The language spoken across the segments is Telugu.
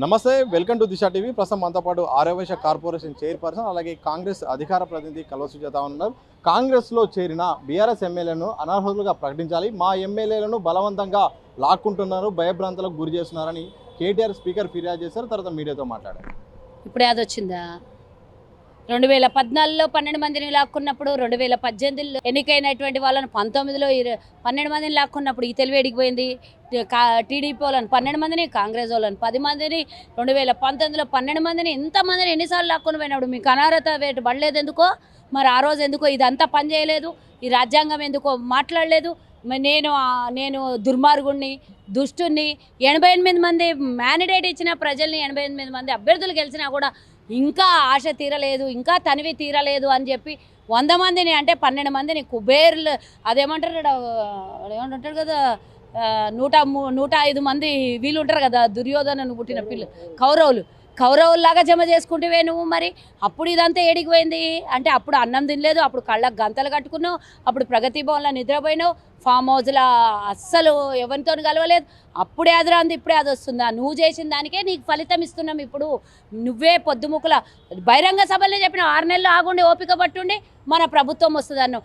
నమస్తే, వెల్కమ్ టు దిశ టీవీ. ప్రస్తుతం మనతో పాటు ఆర్యవైశ్య కార్పొరేషన్ చైర్పర్సన్ అలాగే కాంగ్రెస్ అధికార ప్రతినిధి కల్వ సుజాత ఉన్నారు. కాంగ్రెస్లో చేరిన బీఆర్ఎస్ ఎమ్మెల్యేలను అనర్హులుగా ప్రకటించాలి, మా ఎమ్మెల్యేలను బలవంతంగా లాక్కుంటున్నారు, భయభ్రాంతులకు గురి చేస్తున్నారని కేటీఆర్ స్పీకర్ ఫిర్యాదు చేశారు. తర్వాత మీడియాతో మాట్లాడారు. ఇప్పుడు అది వచ్చిందా? 2014లో 12 మందిని లాక్కున్నప్పుడు, 2018లో ఎన్నికైనటువంటి వాళ్ళని 19లో 12 మందిని లాక్కున్నప్పుడు ఈ తెలివి ఎడిగిపోయింది. టీడీపీ వాళ్ళని 12 మందిని, కాంగ్రెస్ వాళ్ళని 10 మందిని, 2019లో 12 మందిని, ఇంతమందిని ఎన్నిసార్లు లాక్కొని పోయినాడు? మీకు అనర్హత వేటు పడలేదు ఎందుకో? మరి ఆ రోజు ఎందుకో ఇదంతా పని చేయలేదు? ఈ రాజ్యాంగం ఎందుకో మాట్లాడలేదు? నేను దుర్మార్గుణ్ణి, దుష్టుణ్ణి. 88 మంది మ్యాండేట్ ఇచ్చిన ప్రజల్ని, 88 మంది అభ్యర్థులు గెలిచినా కూడా ఇంకా ఆశ తీరలేదు, ఇంకా తనివి తీరలేదు అని చెప్పి 100 మందిని అంటే 12 మందిని కుబేర్లు అదేమంటారు ఏమంటారు కదా, 105 మంది వీళ్ళు ఉంటారు కదా, దుర్యోధనను పుట్టిన కౌరవుల్లాగా జమ చేసుకుంటేవే నువ్వు. మరి అప్పుడు ఇదంతా ఏడికి పోయింది అంటే అప్పుడు అన్నం తినలేదు, అప్పుడు కళ్ళకు గంతలు కట్టుకున్నావు, అప్పుడు ప్రగతి భవన్లో నిద్రపోయినావు, ఫామ్ హౌస్లో అస్సలు ఎవరితో కలవలేదు. అప్పుడే అది రాంది, ఇప్పుడే అది వస్తుందా? నువ్వు చేసిన దానికే నీకు ఫలితం ఇస్తున్నాం. ఇప్పుడు నువ్వే పొద్దుముకుల బహిరంగ సభల్లో చెప్పిన 6 నెలలు ఆగుండి ఓపిక పట్టుండి మన ప్రభుత్వం వస్తుంది అన్నావు.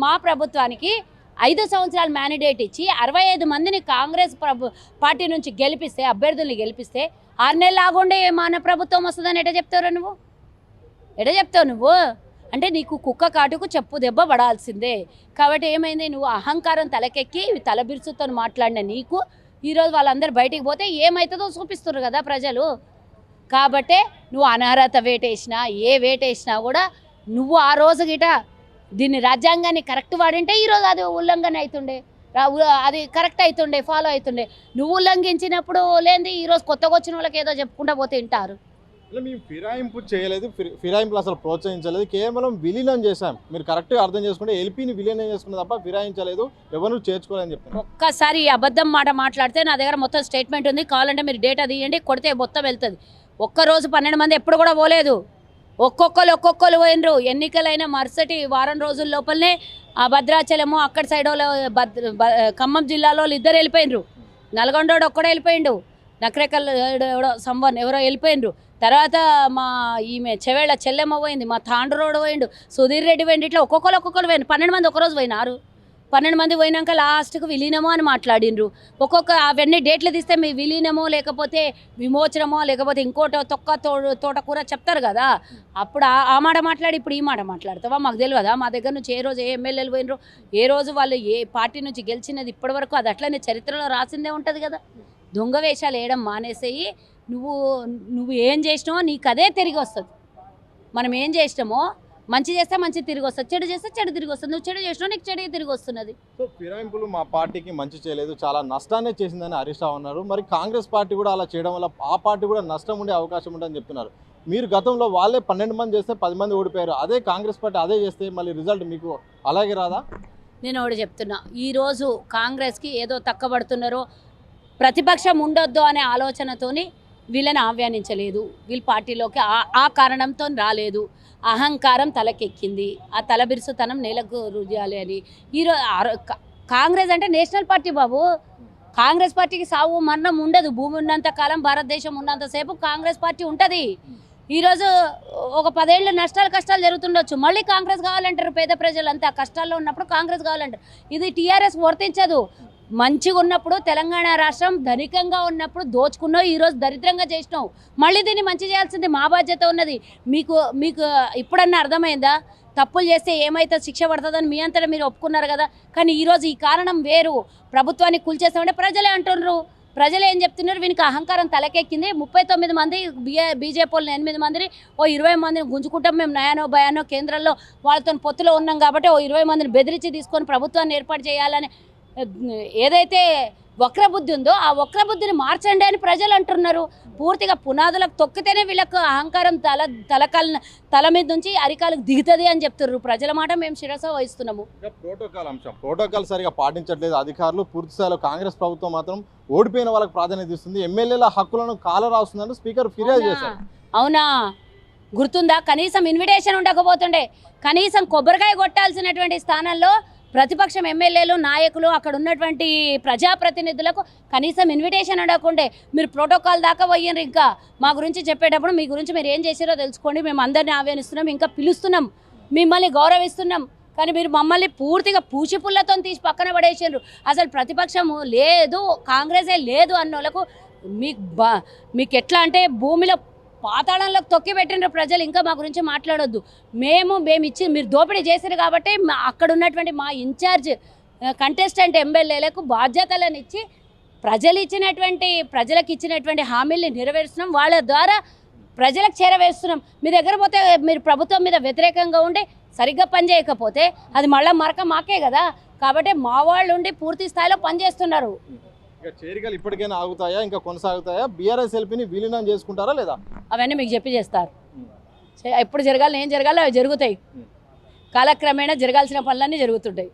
మా ప్రభుత్వానికి 5 సంవత్సరాలు మ్యాండేట్ ఇచ్చి 65 మందిని కాంగ్రెస్ పార్టీ నుంచి గెలిపిస్తే, అభ్యర్థుల్ని గెలిపిస్తే 6 నెలలు ఆగుండి మన ప్రభుత్వం వస్తుందని ఎట చెప్తావు నువ్వు? అంటే నీకు కుక్క కాటుకు చెప్పు దెబ్బ పడాల్సిందే. కాబట్టి ఏమైంది? నువ్వు అహంకారం తలకెక్కి తలబిరుసుతో మాట్లాడిన నీకు ఈరోజు వాళ్ళందరూ బయటికి పోతే ఏమవుతుందో చూపిస్తున్నారు కదా ప్రజలు. కాబట్టే నువ్వు అనర్హత వేటేసినా, ఏ వేటేసినా కూడా నువ్వు ఆ రోజు గిట దీన్ని రాజ్యాంగాన్ని కరెక్ట్ వాడింటే ఈరోజు అది ఉల్లంఘన అవుతుండే, అది కరెక్ట్ అవుతుండే, ఫాలో అవుతుండే. నువ్వు ఉల్లంఘించినప్పుడు లేనిది ఈరోజు కొత్తగా వచ్చిన వాళ్ళకి ఏదో చెప్పుకుంటూ పోతే వింటారు. మేము ఫిరాయింపు చేయలేదు, ఫిరాయింపులు అసలు ప్రోత్సహించలేదు, కేవలం విలీనం చేశాం. మీరు కరెక్ట్గా అర్థం చేసుకుంటే ఎల్పీని విలీనం చేసుకున్న తప్ప ఫిరాయించలేదు, ఎవరు చేర్చుకోలేదని చెప్పారు. ఒక్కసారి అబద్ధం మాట మాట్లాడితే నా దగ్గర మొత్తం స్టేట్మెంట్ ఉంది, కావాలంటే మీరు డేటా తీయండి, కొడితే మొత్తం వెళ్తుంది. ఒక్కరోజు 12 మంది ఎప్పుడు కూడా పోలేదు, ఒక్కొక్కరు పోయినరు. ఎన్నికలైన మరుసటి వారం రోజుల లోపలనే ఆ భద్రాచలము అక్కడ సైడ్ ఖమ్మం జిల్లాలో 2 వెళ్ళిపోయినరు, నల్గొండోడు ఒక్కడే వెళ్ళిపోయిండు, నకరేకల్ ఎవరో వెళ్ళిపోయినరు. తర్వాత మా ఈమె చెవేళ్ళ చెల్లెమ్మ పోయింది, మా తాండ్రోడు పోయిండు, సుధీర్ రెడ్డి పోయిండు. ఇట్లా ఒక్కొక్కరు పోయిండు. 12 మంది ఒకరోజు పోయినారు. 12 మంది పోయినాక లాస్ట్కు విలీనమో అని మాట్లాడినరు. అవన్నీ డేట్లు తీస్తే మీ విలీనమో లేకపోతే విమోచనమో లేకపోతే ఇంకోటో తోటకూర చెప్తారు కదా. అప్పుడు ఆ మాట మాట్లాడి ఇప్పుడు ఈ మాట మాట్లాడతావా? మాకు తెలియదా? మా దగ్గర నుంచి ఏ రోజు ఏ ఎమ్మెల్యేలు పోయినరు, ఏ రోజు వాళ్ళు ఏ పార్టీ నుంచి గెలిచినది ఇప్పటివరకు అది అట్లనే చరిత్రలో రాసిందే ఉంటుంది కదా. దొంగ వేషాలు వేయడం మానేసేయి. నువ్వు ఏం చేసినావో నీకు అదే తిరిగి వస్తుంది. మనం ఏం చేసినామో మంచి చేస్తే మంచి తిరిగి వస్తుంది, చెడు చేస్తే చెడు తిరిగి వస్తుంది. నువ్వు చెడు చేసినావు, నీకు చెడు తిరిగి వస్తున్నది. సో ఫిరాయింపులు మా పార్టీకి మంచి చేయలేదు, చాలా నష్టాన్ని చేసిందని హరీష్ రావు అన్నారు. మరి కాంగ్రెస్ పార్టీ కూడా అలా చేయడం వల్ల ఆ పార్టీ కూడా నష్టం ఉండే అవకాశం ఉంటుందని చెప్తున్నారు. మీరు గతంలో వాళ్ళే 12 మంది చేస్తే 10 మంది ఓడిపోయారు, అదే కాంగ్రెస్ పార్టీ అదే చేస్తే మళ్ళీ రిజల్ట్ మీకు అలాగే రాదా? నేను ఒకటి చెప్తున్నా, ఈరోజు కాంగ్రెస్కి ఏదో తక్కబడుతున్నారో, ప్రతిపక్షం ఉండొద్దు అనే ఆలోచనతోని వీళ్ళని ఆహ్వానించలేదు, వీళ్ళ పార్టీలోకి ఆ కారణంతో రాలేదు. అహంకారం తలకెక్కింది, ఆ తలబిరుసుతనం నేలకు రుజాలి అని. ఈరోజు కాంగ్రెస్ అంటే నేషనల్ పార్టీ బాబు. కాంగ్రెస్ పార్టీకి సావు మరణం ఉండదు. భూమి ఉన్నంత కాలం, భారతదేశం ఉన్నంతసేపు కాంగ్రెస్ పార్టీ ఉంటుంది. ఈరోజు ఒక 10 ఏళ్ళు కష్టాలు జరుగుతుండొచ్చు, మళ్ళీ కాంగ్రెస్ కావాలంటారు. పేద ప్రజలంతా కష్టాల్లో ఉన్నప్పుడు కాంగ్రెస్ కావాలంటారు. ఇది టీఆర్ఎస్ వర్తించదు. మంచిగా ఉన్నప్పుడు తెలంగాణ రాష్ట్రం ధనికంగా ఉన్నప్పుడు దోచుకున్నావు, ఈరోజు దరిద్రంగా చేసినావు. మళ్ళీ దీన్ని మంచి చేయాల్సింది మా బాధ్యత ఉన్నది. మీకు ఇప్పుడన్నా అర్థమైందా? తప్పులు చేస్తే ఏమైతే శిక్ష పడుతుందని మీ అంతటా మీరు ఒప్పుకున్నారు కదా. కానీ ఈరోజు ఈ కారణం వేరు. ప్రభుత్వాన్ని కూల్చేస్తామంటే ప్రజలే అంటున్నారు. ప్రజలు ఏం చెప్తున్నారు? వీనికి అహంకారం తలకెక్కింది. 39 మంది బీజేపీ వాళ్ళని 8 మందిని 20 మందిని గుంజుకుంటాం మేము, నయానో భయానో కేంద్రంలో వాళ్ళతో పొత్తులో ఉన్నాం కాబట్టి 20 మందిని బెదిరించి తీసుకొని ప్రభుత్వాన్ని ఏర్పాటు చేయాలని ఏదైతే వక్రబుద్ధి ఉందో ఆ వక్రబుద్ధిని మార్చండి అని ప్రజలు అంటున్నారు. పూర్తిగా పునాదులకు తొక్కితేనే వీళ్ళకు అహంకారం తల మీద నుంచి అరికాలకు దిగుతుంది అని చెప్తున్నారు. ప్రజల మాట మేము శిరస వహిస్తున్నాము. ప్రోటోకాల్ అంశం, ప్రోటోకాల్ సరిగా పాటించట్లేదు అధికారులు. పూర్తి స్థాయిలో కాంగ్రెస్ ప్రభుత్వం మాత్రం ఓడిపోయిన వాళ్ళకి ప్రాధాన్యత ఇస్తుంది, ఎమ్మెల్యేల హక్కులను కాలరాస్తుందని స్పీకర్ ఫిర్యాదు చేశారు. అవునా? గుర్తుందా? కనీసం ఇన్విటేషన్ ఉండకపోతుండే, కనీసం కొబ్బరికాయ కొట్టాల్సినటువంటి స్థానంలో ప్రతిపక్షం ఎమ్మెల్యేలు నాయకులు అక్కడ ఉన్నటువంటి ప్రజాప్రతినిధులకు కనీసం ఇన్విటేషన్ అడగకుండే మీరు ప్రోటోకాల్ దాకా పోయినారు. ఇంకా మా గురించి చెప్పేటప్పుడు మీ గురించి మీరు ఏం చేసారో తెలుసుకోండి, మేము అందరిని ఆహ్వానిస్తున్నాం, ఇంకా పిలుస్తున్నాం, మిమ్మల్ని గౌరవిస్తున్నాం, కానీ మీరు మమ్మల్ని పూర్తిగా పూచిపుల్లతో తీసి పక్కన పడేసారు. అసలు ప్రతిపక్షము లేదు, కాంగ్రెసే లేదు అన్నోళ్ళకు మీకు ఎట్లా అంటే భూమిలో పాతాళంలోకి తొక్కి పెట్టిన ప్రజలు. ఇంకా మా గురించి మాట్లాడొద్దు. మేము ఇచ్చి మీరు దోపిడీ చేశారు కాబట్టి అక్కడ ఉన్నటువంటి మా ఇన్ఛార్జ్ కంటెస్టెంట్ ఎమ్మెల్యేలకు బాధ్యతలను ఇచ్చి ప్రజలకు ఇచ్చినటువంటి హామీల్ని నెరవేరుస్తున్నాం, వాళ్ళ ద్వారా ప్రజలకు చేరవేస్తున్నాం. మీ దగ్గర పోతే మీరు ప్రభుత్వం మీద వ్యతిరేకంగా ఉండి సరిగ్గా పనిచేయకపోతే అది మళ్ళీ మరక మాకే కదా. కాబట్టి మా వాళ్ళు ఉండి పూర్తి స్థాయిలో పనిచేస్తున్నారు. ఇక చేరికలు ఇప్పటికైనా ఆగుతాయా, ఇంకా కొనసాగుతాయా? బీఆర్ఎస్ ఎల్పీని విలీనం చేసుకుంటారా లేదా? అవన్నీ మీకు చెప్పి చేస్తారు. ఎప్పుడు జరగాలి, ఏం జరగాలో అవి జరుగుతాయి. కాలక్రమేణా జరగాల్సిన పనులన్నీ జరుగుతుంటాయి.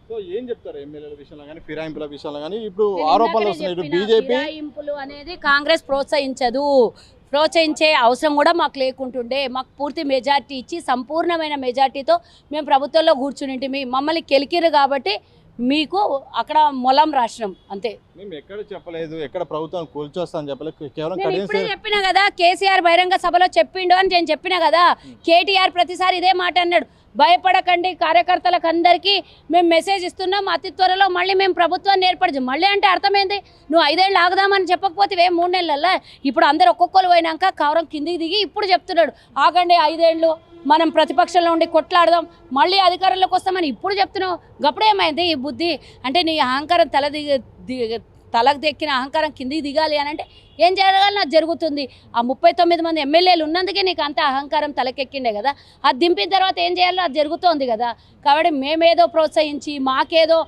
సో ఏం చెప్తారు ఎమ్మెల్యేల విషయంలో కానీ ఫిరాయింపుల విషయంలో కానీ? ఇప్పుడు ఆరోపణలు వస్తున్నాయి, బీజేపీ ఫిరాయింపులు అనేది కాంగ్రెస్ ప్రోత్సహించే అవసరం కూడా మాకు లేకుంటుండే. మాకు పూర్తి మెజార్టీ ఇచ్చి సంపూర్ణమైన మెజార్టీతో మేము ప్రభుత్వంలో కూర్చునింటిమి. మమ్మల్ని కెలికిరు కాబట్టి మీకు అక్కడ మొలం రాష్ట్రం అంతే. మేము ఎక్కడ చెప్పలేదు, ఎక్కడ ప్రభుత్వం కూల్చొస్తాను చెప్పలేదు, కేవలం ఇప్పుడే చెప్పినా కదా, కేసీఆర్ బహిరంగ సభలో చెప్పిండు అని నేను చెప్పినా కదా. కేటీఆర్ ప్రతిసారి ఇదే మాట అన్నాడు, భయపడకండి కార్యకర్తలకు అందరికీ మేము మెసేజ్ ఇస్తున్నాం, అతి త్వరలో మళ్ళీ మేము ప్రభుత్వాన్ని ఏర్పరచు. మళ్ళీ అంటే అర్థమైంది, నువ్వు 5 ఏళ్ళు ఆగుదామని చెప్పకపోతే 3 నెలల్లో ఇప్పుడు అందరు ఒక్కొక్కరు పోయినాక కవరం కిందికి దిగి ఇప్పుడు చెప్తున్నాడు ఆగండి 5 ఏళ్ళు మనం ప్రతిపక్షంలో ఉండి కొట్లాడదాం, మళ్ళీ అధికారంలోకి వస్తామని ఇప్పుడు చెప్తున్నావు. గప్పుడేమైంది ఈ బుద్ధి? అంటే నీ అహంకారం తలకు దెక్కిన అహంకారం కిందికి దిగాలి అని అంటే ఏం జరగాలి? అది జరుగుతుంది. ఆ 39 మంది ఎమ్మెల్యేలు ఉన్నందుకే నీకు అంత అహంకారం తలకెక్కిండే కదా. అది దింపిన తర్వాత ఏం చేయాలో అది జరుగుతోంది కదా. కాబట్టి మేమేదో ప్రోత్సహించి మాకేదో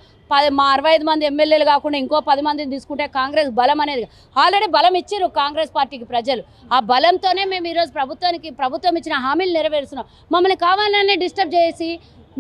మా 65 మంది ఎమ్మెల్యేలు కాకుండా ఇంకో 10 మందిని తీసుకుంటే కాంగ్రెస్ బలం అనేది ఆల్రెడీ బలం ఇచ్చారు కాంగ్రెస్ పార్టీకి ప్రజలు. ఆ బలంతోనే మేము ఈరోజు ప్రభుత్వం ఇచ్చిన హామీలు నెరవేరుస్తున్నాం. మమ్మల్ని కావాలని డిస్టర్బ్ చేసి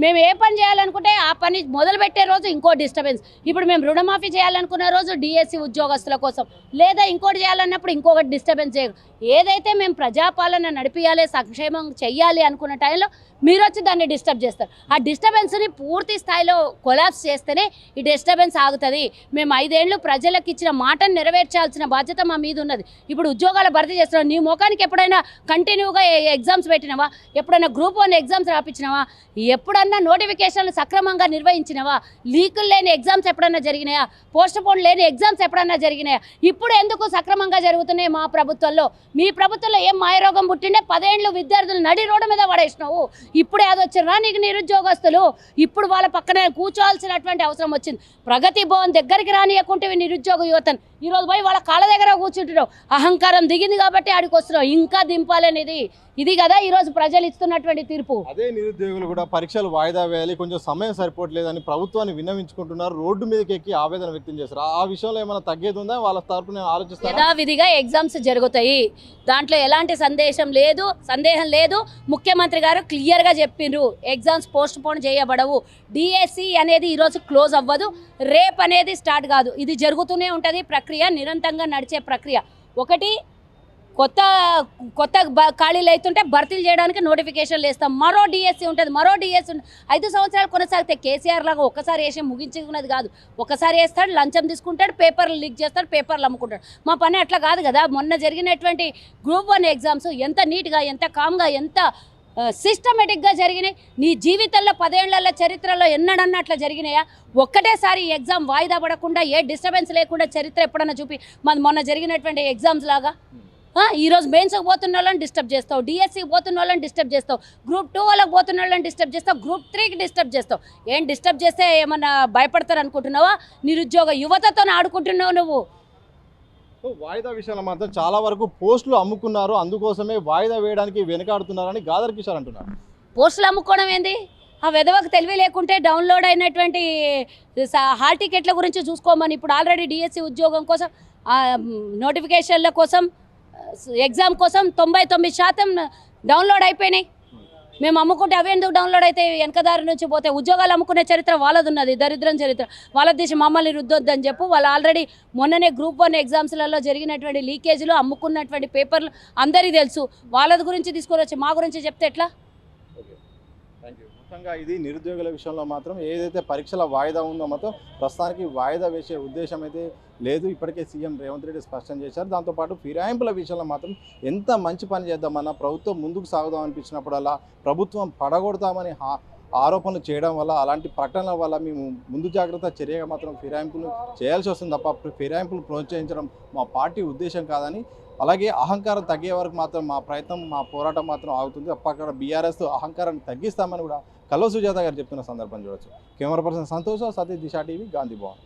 మేము ఏ పని చేయాలనుకుంటే ఆ పని మొదలుపెట్టే రోజు ఇంకో డిస్టర్బెన్స్. ఇప్పుడు మేము రుణమాఫీ చేయాలనుకున్న రోజు డిఎస్సి ఉద్యోగస్తుల కోసం, లేదా ఇంకోటి చేయాలన్నప్పుడు ఇంకొకటి డిస్టర్బెన్స్ చేయ. ఏదైతే మేము ప్రజాపాలన నడిపించాలి, సంక్షేమం చెయ్యాలి అనుకున్న టైంలో మీరు వచ్చి దాన్ని డిస్టర్బ్ చేస్తారు. ఆ డిస్టర్బెన్స్ని పూర్తి స్థాయిలో కొలాప్స్ చేస్తేనే ఈ డిస్టర్బెన్స్ ఆగుతుంది. మేము 5 ఏళ్ళు ప్రజలకు ఇచ్చిన మాటను నెరవేర్చాల్సిన బాధ్యత మా మీద ఉన్నది. ఇప్పుడు ఉద్యోగాల భర్తీ చేస్తున్నాం. నీ ముఖానికి ఎప్పుడైనా కంటిన్యూగా ఎగ్జామ్స్ పెట్టినావా? ఎప్పుడైనా గ్రూప్ 1 ఎగ్జామ్స్ రాపించినావా? ఎప్పుడన్నా నోటిఫికేషన్లు సక్రమంగా నిర్వహించినవా? లీకులు లేని ఎగ్జామ్స్ ఎప్పుడన్నా జరిగినాయా? పోస్ట్ పోన్ లేని ఎగ్జామ్స్ ఎప్పుడన్నా జరిగినాయా? ఇప్పుడు ఎందుకు సక్రమంగా జరుగుతున్నాయి మా ప్రభుత్వంలో? మీ ప్రభుత్వంలో ఏం మాయరోగం పుట్టిండే? 10 ఏళ్ళు విద్యార్థులు నడి రోడ్డు మీద పడేసినావు. ఇప్పుడు అది వచ్చిరా నీకు నిరుద్యోగస్తులు? ఇప్పుడు వాళ్ళ పక్కనే కూర్చోవాల్సినటువంటి అవసరం వచ్చింది. ప్రగతి భవన్ దగ్గరికి రానియకుంటే నిరుద్యోగ యువతను ఈరోజు పోయి వాళ్ళ కాళ్ళ దగ్గర కూర్చుంటున్నావు. అహంకారం దిగింది కాబట్టి ఆడికి వస్తున్నావు. ఇంకా దింపాలనేది ఇది కదా ఈరోజు ప్రజలు ఇస్తున్నటువంటి తీర్పు. అదే నిరుద్యోగులు కూడా పరీక్షలు వాయిదా వేయాలి, కొంచెం సమయం సరిపోవట్లేదని ప్రభుత్వాన్ని విన్నవించుకుంటున్నారు, రోడ్డు మీదకి ఎక్కి ఆవేదన వ్యక్తం చేస్తారు. ఆ విషయంలో ఏమైనా తగ్గేది ఉందా? వాళ్ళ తరపున ఆలోచిస్తారు. యథావిధిగా ఎగ్జామ్స్ జరుగుతాయి, దాంట్లో ఎలాంటి సందేహం లేదు. ముఖ్యమంత్రి గారు క్లియర్గా చెప్పిండ్రు, ఎగ్జామ్స్ పోస్ట్ పోన్ చేయబడవు. డిఎస్సి అనేది ఈరోజు క్లోజ్ అవ్వదు, రేప్ అనేది స్టార్ట్ కాదు. ఇది జరుగుతూనే ఉంటుంది, ప్రక్రియ నిరంతరంగా నడిచే ప్రక్రియ. ఒకటి కొత్త ఖాళీలు అవుతుంటే భర్తీలు చేయడానికి నోటిఫికేషన్లు వేస్తాం. మరో డిఎస్సి ఉంటుంది, 5 సంవత్సరాలు కొనసాగితే కేసీఆర్ లాగా ఒక్కసారి వేసి ముగించుకున్నది కాదు. ఒకసారి వేస్తాడు, లంచం తీసుకుంటాడు, పేపర్లు లీక్ చేస్తాడు, పేపర్లు అమ్ముకుంటాడు. మా పని అట్లా కాదు కదా. మొన్న జరిగినటువంటి గ్రూప్ 1 ఎగ్జామ్స్ ఎంత నీట్గా, ఎంత కామ్గా, ఎంత సిస్టమేటిక్గా జరిగినాయి. నీ జీవితంలో 10 ఏళ్ల చరిత్రలో ఎన్నడన్నా అట్లా జరిగినాయా? ఒక్కటేసారి ఎగ్జామ్ వాయిదా పడకుండా ఏ డిస్టర్బెన్స్ లేకుండా చరిత్ర ఎప్పుడన్నా చూపి. మొన్న జరిగినటువంటి ఎగ్జామ్స్ లాగా ఈరోజు మెయిన్స్కి పోతున్న వాళ్ళని డిస్టర్బ్ చేస్తావు, డిఎస్సికి పోతున్న వాళ్ళని డిస్టర్బ్ చేస్తావు, గ్రూప్ 2 వాళ్ళకి పోతున్న వాళ్ళని డిస్టర్బ్ చేస్తావు, గ్రూప్ 3కి డిస్టర్బ్ చేస్తావు. ఏం డిస్టర్బ్ చేస్తే ఏమన్నా భయపడతారు అనుకుంటున్నావా? నిరుద్యోగ యువతతో ఆడుకుంటున్నావు నువ్వు. వాయిదా విషయంలో మాత్రం చాలా వరకు పోస్టులు అమ్ముకున్నారు, అందుకోసమే వాయిదా వేయడానికి వెనకాడుతున్నారని గాదర్ కిషోర్ అంటున్నారు. పోస్టులు అమ్ముకోవడం ఏంది? ఆ వెధవకు తెలివి లేకుంటే డౌన్లోడ్ అయినటువంటి హాల్ టికెట్ల గురించి చూసుకోమని. ఇప్పుడు ఆల్రెడీ డిఎస్సి ఉద్యోగం కోసం, నోటిఫికేషన్ల కోసం, ఎగ్జామ్ కోసం 99% డౌన్లోడ్ అయిపోయినాయి. మేము అమ్ముకుంటే అవి ఎందుకు డౌన్లోడ్ అయితే వెనకదారి నుంచి పోతే? ఉద్యోగాలు అమ్ముకునే చరిత్ర వాళ్ళది ఉన్నది, దరిద్రం చరిత్ర వాళ్ళ దేశం. మమ్మల్ని రుద్దొద్దని చెప్పు. వాళ్ళు ఆల్రెడీ మొన్ననే గ్రూప్ 1 ఎగ్జామ్స్లలో జరిగినటువంటి లీకేజీలు, అమ్ముకున్నటువంటి పేపర్లు అందరికీ తెలుసు. వాళ్ళ గురించి తీసుకొని వచ్చి మా గురించి చెప్తే ఎట్లా? Thank you. మొత్తంగా ఇది నిరుద్యోగుల విషయంలో మాత్రం ఏదైతే పరీక్షల వాయిదా ఉందో మాత్రం ప్రస్తుతానికి వాయిదా వేసే ఉద్దేశం అయితే లేదు. ఇప్పటికే సీఎం రేవంత్ రెడ్డి స్పష్టం చేశారు. దాంతోపాటు ఫిరాయింపుల విషయంలో మాత్రం ఎంత మంచి పని చేద్దామన్నా ప్రభుత్వం ముందుకు సాగుదాం అనిపించినప్పుడల్లా ప్రభుత్వం పడగొడతామని ఆరోపణలు చేయడం వల్ల, అలాంటి ప్రకటనల వల్ల మేము ముందు జాగ్రత్త చర్యగా మాత్రం ఫిరాయింపులు చేయాల్సి వస్తుంది తప్ప ఫిరాయింపులు ప్రోత్సహించడం మా పార్టీ ఉద్దేశం కాదని, అలాగే అహంకారం తగ్గే వరకు మాత్రం మా ప్రయత్నం, మా పోరాటం మాత్రం ఆగుతుంది తప్ప అక్కడ బీఆర్ఎస్ అహంకారాన్ని తగ్గిస్తామని కూడా కల్వ సుజాత గారు చెప్తున్న సందర్భం చూడొచ్చు. కెమెరా పర్సన్ సంతోష్, సతీష్, దిశా టీవీ, గాంధీ భవన్.